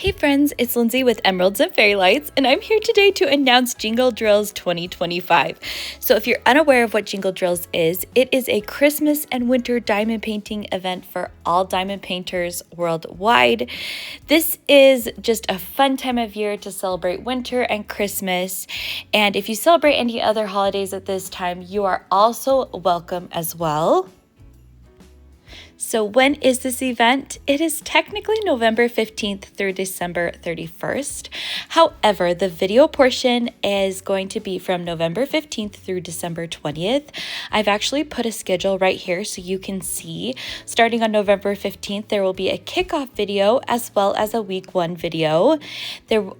Hey friends, it's Lindsay with Emeralds and Fairy Lights, and I'm here today to announce Jingle Drills 2025. So if you're unaware of what Jingle Drills is, it is a Christmas and winter diamond painting event for all diamond painters worldwide. This is just a fun time of year to celebrate winter and Christmas, and if you celebrate any other holidays at this time, you are also welcome as well. So when is this event? It is technically November 15th through December 31st. However, the video portion is going to be from November 15th through December 20th. I've actually put a schedule right here so you can see. Starting on November 15th, there will be a kickoff video as well as a week 1 video.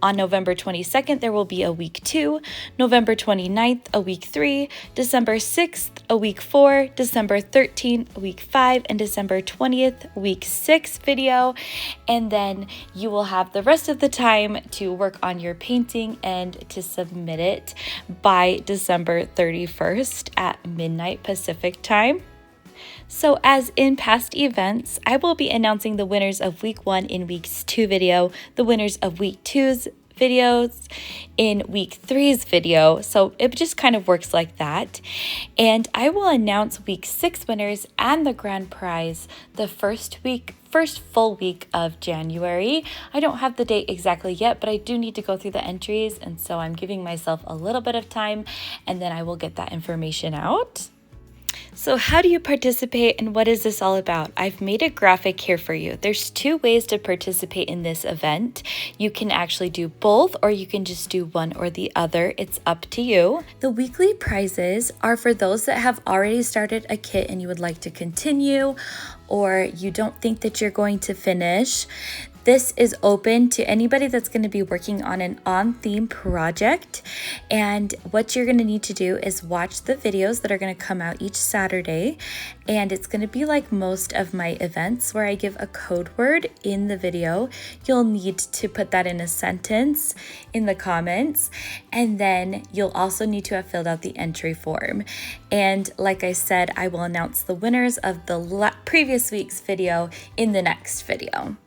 On November 22nd, there will be a week 2, November 29th, a week 3, December 6th, a week 4, December 13th, a week 5, and December 20th, week 6 video, and then you will have the rest of the time to work on your painting and to submit it by December 31st at midnight Pacific time. So as in past events, I will be announcing the winners of week 1 in week 2 video, the winners of week 2's videos in week 3's video, so it just kind of works like that. And I will announce week 6 winners and the grand prize the first full week of January. I don't have the date exactly yet, but I do need to go through the entries, and so I'm giving myself a little bit of time, and then I will get that information out. So how do you participate and what is this all about? I've made a graphic here for you. There's 2 ways to participate in this event. You can actually do both, or you can just do one or the other. It's up to you. The weekly prizes are for those that have already started a kit and you would like to continue, or you don't think that you're going to finish. This is open to anybody that's going to be working on an on-theme project, and what you're going to need to do is watch the videos that are going to come out each Saturday, and it's going to be like most of my events where I give a code word in the video. You'll need to put that in a sentence in the comments, and then you'll also need to have filled out the entry form. And like I said, I will announce the winners of the previous week's video in the next video.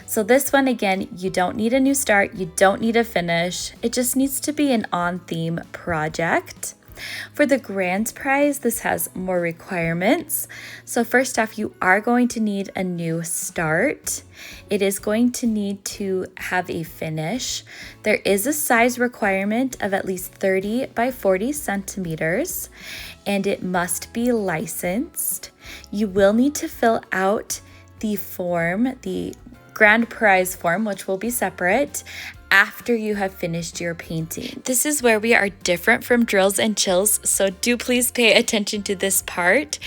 So this one, again, you don't need a new start, you don't need a finish, it just needs to be an on-theme project. For the grand prize, this has more requirements. So first off, you are going to need a new start. It is going to need to have a finish. There is a size requirement of at least 30 by 40 centimeters, and it must be licensed. You will need to fill out the form, the grand prize form, which will be separate, after you have finished your painting. This is where we are different from drills and chills, so do please pay attention to this part.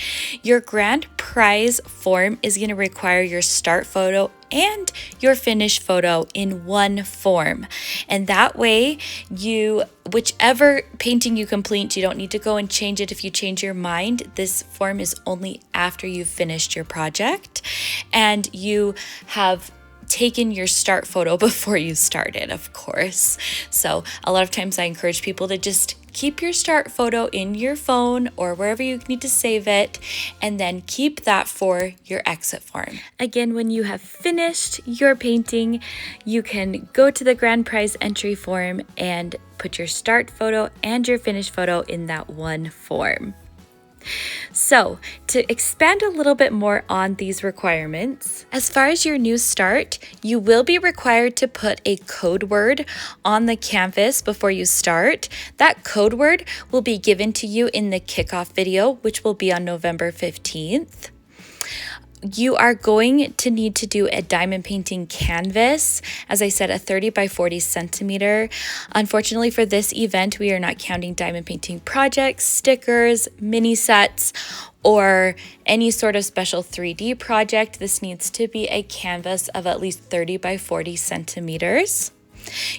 Your grand prize form is going to require your start photo and your finish photo in one form, and that way whichever painting you complete, you don't need to go and change it if you change your mind. This form is only after you've finished your project and you have taken your start photo before you started, of course. So a lot of times I encourage people to just keep your start photo in your phone or wherever you need to save it, and then keep that for your exit form. Again, when you have finished your painting, you can go to the grand prize entry form and put your start photo and your finish photo in that one form. So, to expand a little bit more on these requirements, as far as your new start, you will be required to put a code word on the canvas before you start. That code word will be given to you in the kickoff video, which will be on November 15th. You are going to need to do a diamond painting canvas, as I said, a 30 by 40 centimeter. Unfortunately for this event, we are not counting diamond painting projects, stickers, mini sets, or any sort of special 3D project. This needs to be a canvas of at least 30 by 40 centimeters.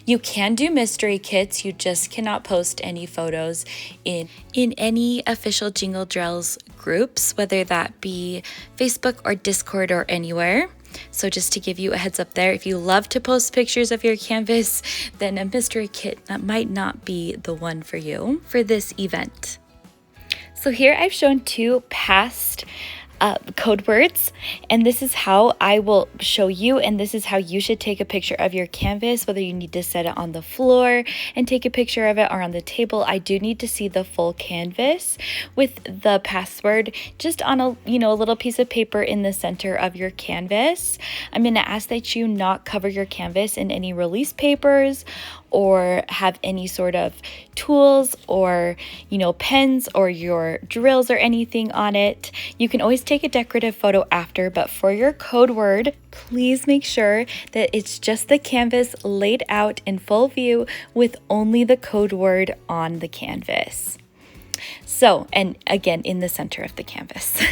You can do mystery kits, you just cannot post any photos in any official Jingle Drills groups, whether that be Facebook or Discord or anywhere. So just to give you a heads up there, if you love to post pictures of your canvas, then a mystery kit, that might not be the one for you for this event. So here I've shown 2 past code words, and this is how I will show you, and this is how you should take a picture of your canvas, whether you need to set it on the floor and take a picture of it or on the table. I do need to see the full canvas with the password just on a little piece of paper in the center of your canvas. I'm going to ask that you not cover your canvas in any release papers or have any sort of tools or pens or your drills or anything on it. You can always take a decorative photo after, but for your code word, please make sure that it's just the canvas laid out in full view with only the code word on the canvas. So, and again, in the center of the canvas.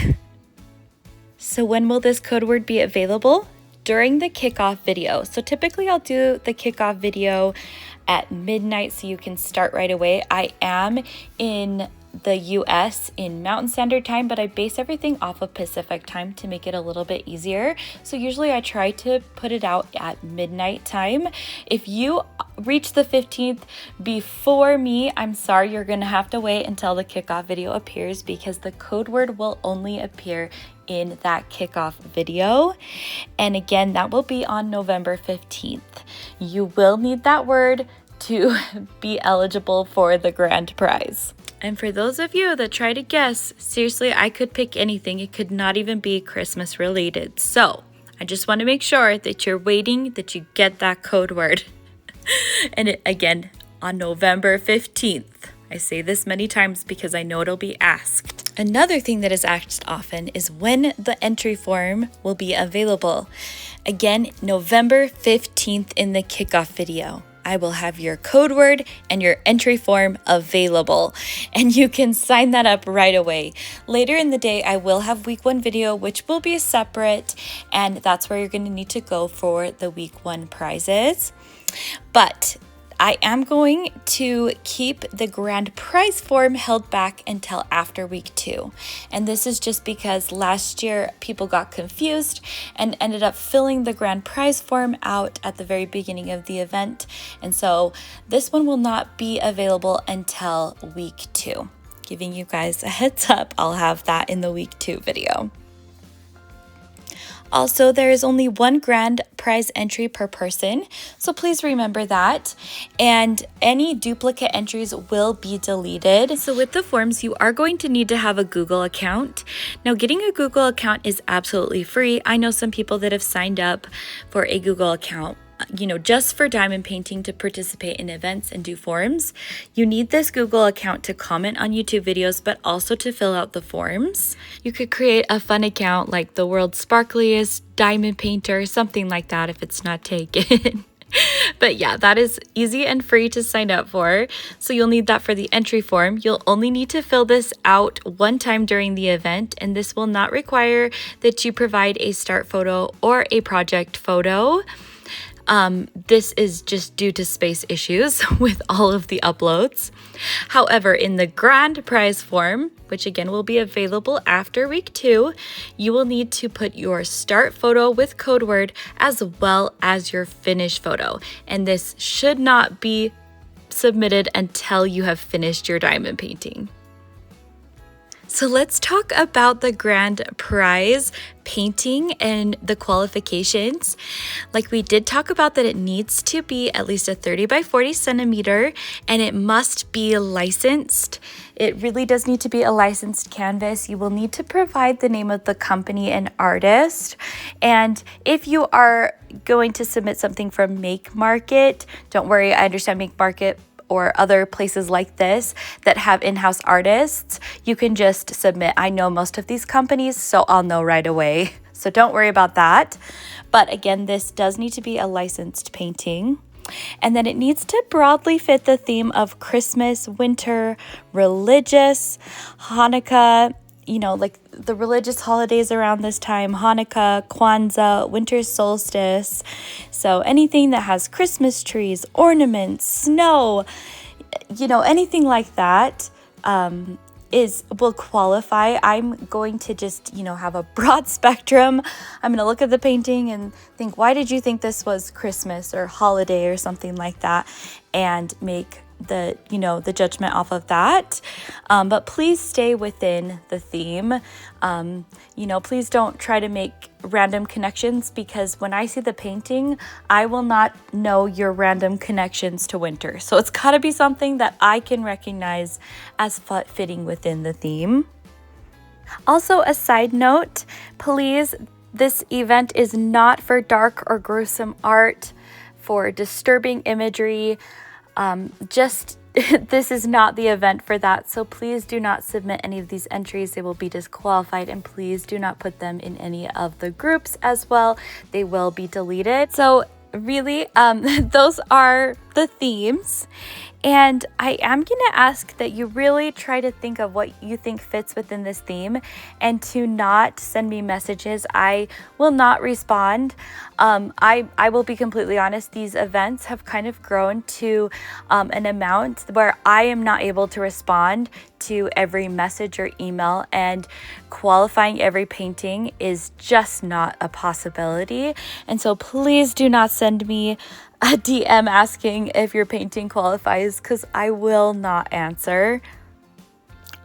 So when will this code word be available? During the kickoff video. So typically I'll do the kickoff video at midnight so you can start right away. I am in the US in Mountain Standard Time, but I base everything off of Pacific Time to make it a little bit easier. So usually I try to put it out at midnight time. If you reach the 15th before me, I'm sorry, you're gonna have to wait until the kickoff video appears because the code word will only appear in that kickoff video. And again, that will be on November 15th. You will need that word to be eligible for the grand prize. And for those of you that try to guess, seriously, I could pick anything. It could not even be Christmas related. So I just want to make sure that you're waiting, that you get that code word. And again, on November 15th. I say this many times because I know it'll be asked. Another thing that is asked often is when the entry form will be available. Again, November 15th in the kickoff video. I will have your code word and your entry form available, and you can sign that up right away. Later in the day, I will have week 1 video, which will be separate, and that's where you're going to need to go for the week 1 prizes. But I am going to keep the grand prize form held back until after week 2. And this is just because last year people got confused and ended up filling the grand prize form out at the very beginning of the event. And so this one will not be available until week 2. Giving you guys a heads up, I'll have that in the week 2 video. Also, there is only 1 grand prize entry per person, so please remember that. And any duplicate entries will be deleted. So with the forms, you are going to need to have a Google account. Now, getting a Google account is absolutely free. I know some people that have signed up for a Google account, just for diamond painting to participate in events and do forms. You need this Google account to comment on YouTube videos, but also to fill out the forms. You could create a fun account like the world's sparkliest diamond painter, something like that if it's not taken. But yeah, that is easy and free to sign up for. So you'll need that for the entry form. You'll only need to fill this out 1 time during the event, and this will not require that you provide a start photo or a project photo. This is just due to space issues with all of the uploads. However, in the grand prize form, which again will be available after week 2, you will need to put your start photo with code word as well as your finish photo. And this should not be submitted until you have finished your diamond painting. So let's talk about the grand prize painting and the qualifications. Like we did talk about that it needs to be at least a 30 by 40 centimeter and it must be licensed. It really does need to be a licensed canvas. You will need to provide the name of the company and artist. And if you are going to submit something from Make Market, don't worry, I understand Make Market or other places like this that have in-house artists, you can just submit. I know most of these companies, so I'll know right away. So don't worry about that. But again, this does need to be a licensed painting. And then it needs to broadly fit the theme of Christmas, winter, religious, Hanukkah, like the religious holidays around this time, Hanukkah, Kwanzaa, winter solstice. So anything that has Christmas trees, ornaments, snow, anything like that will qualify. I'm going to just, have a broad spectrum. I'm going to look at the painting and think, why did you think this was Christmas or holiday or something like that? And make the judgment off of that. But please stay within the theme. Please don't try to make random connections, because when I see the painting, I will not know your random connections to winter. So it's got to be something that I can recognize as fitting within the theme. Also, a side note, please, this event is not for dark or gruesome art, for disturbing imagery. This is not the event for that. So please do not submit any of these entries. They will be disqualified, and please do not put them in any of the groups as well. They will be deleted. So really, those are the themes. And I am going to ask that you really try to think of what you think fits within this theme, and to not send me messages. I will not respond. I will be completely honest. These events have kind of grown to an amount where I am not able to respond to every message or email, and qualifying every painting is just not a possibility. And so please do not send me a DM asking if your painting qualifies, because I will not answer.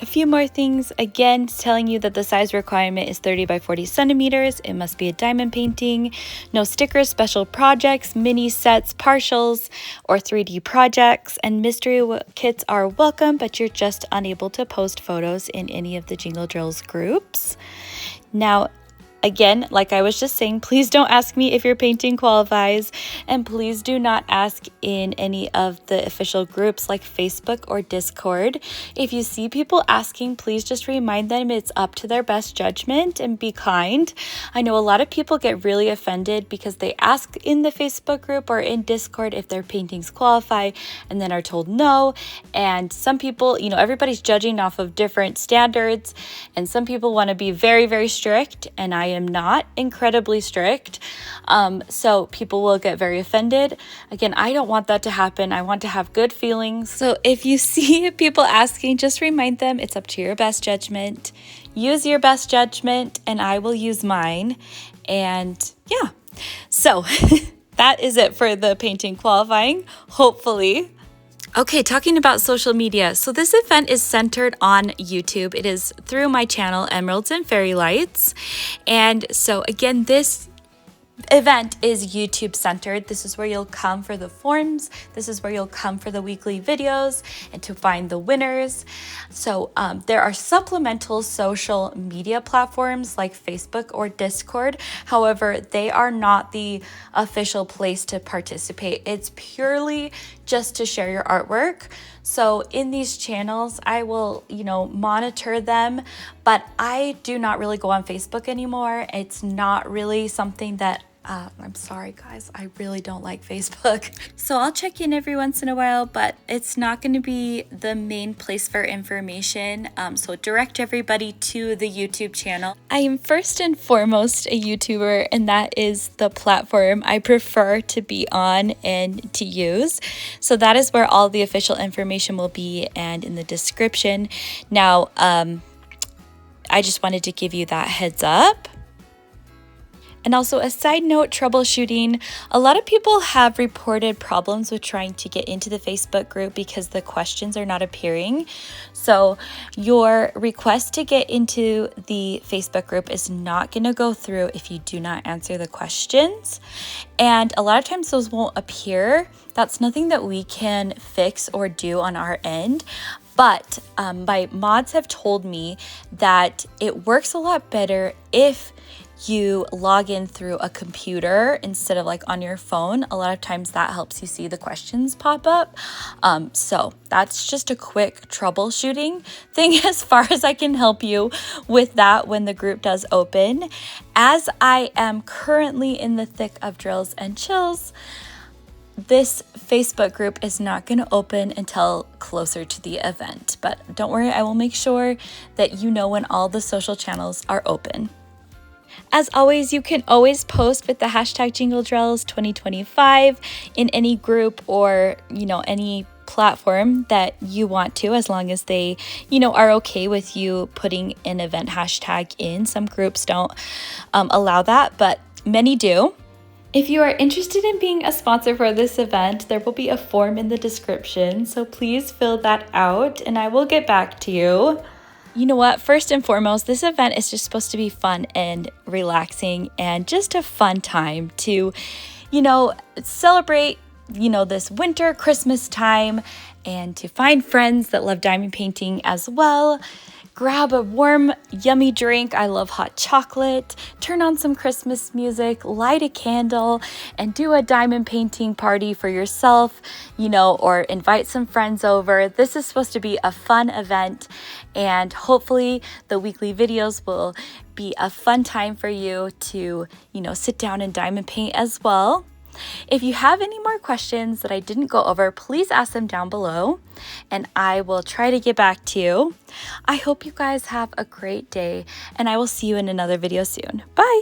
A few more things. Again, telling you that the size requirement is 30 by 40 centimeters. It must be a diamond painting. No stickers, special projects, mini sets, partials, or 3D projects. And mystery kits are welcome, but you're just unable to post photos in any of the Jingle Drills groups. Now, again, like I was just saying, please don't ask me if your painting qualifies, and please do not ask in any of the official groups like Facebook or Discord. If you see people asking, please just remind them it's up to their best judgment and be kind. I know a lot of people get really offended because they ask in the Facebook group or in Discord if their paintings qualify and then are told no. And some people, everybody's judging off of different standards, and some people want to be very, very strict, and I am not incredibly strict. So people will get very offended. Again, I don't want that to happen. I want to have good feelings. So if you see people asking, just remind them it's up to your best judgment. Use your best judgment, and I will use mine. And yeah, so that is it for the painting qualifying, hopefully. Okay, talking about social media. So this event is centered on YouTube. It is through my channel, Emeralds and Fairy Lights. And so again, this event is YouTube centered. This is where you'll come for the forms. This is where you'll come for the weekly videos and to find the winners. So there are supplemental social media platforms like Facebook or Discord. However, they are not the official place to participate. It's purely just to share your artwork. So in these channels, I will, monitor them, but I do not really go on Facebook anymore. It's not really something that I'm sorry guys, I really don't like Facebook. So I'll check in every once in a while, but it's not going to be the main place for information. So direct everybody to the YouTube channel. I am first and foremost a YouTuber, and that is the platform I prefer to be on and to use. So that is where all the official information will be, and in the description. Now, I just wanted to give you that heads up. And also a side note, troubleshooting. A lot of people have reported problems with trying to get into the Facebook group because the questions are not appearing. So your request to get into the Facebook group is not going to go through if you do not answer the questions. And a lot of times those won't appear. That's nothing that we can fix or do on our end. But my mods have told me that it works a lot better if you log in through a computer instead of like on your phone. A lot of times that helps you see the questions pop up. So that's just a quick troubleshooting thing as far as I can help you with that when the group does open. As I am currently in the thick of drills and chills, this Facebook group is not going to open until closer to the event. But don't worry, I will make sure that you know when all the social channels are open. As always, you can always post with the hashtag JingleDrills2025 in any group or, any platform that you want to, as long as they, are okay with you putting an event hashtag in. Some groups don't allow that, but many do. If you are interested in being a sponsor for this event, there will be a form in the description, so please fill that out and I will get back to you. You know what? First and foremost, this event is just supposed to be fun and relaxing and just a fun time to, celebrate, this winter, Christmas time, and to find friends that love diamond painting as well. Grab a warm, yummy drink. I love hot chocolate. Turn on some Christmas music, light a candle, and do a diamond painting party for yourself, or invite some friends over. This is supposed to be a fun event, and hopefully the weekly videos will be a fun time for you to, sit down and diamond paint as well. If you have any more questions that I didn't go over, please ask them down below and I will try to get back to you. I hope you guys have a great day and I will see you in another video soon. Bye!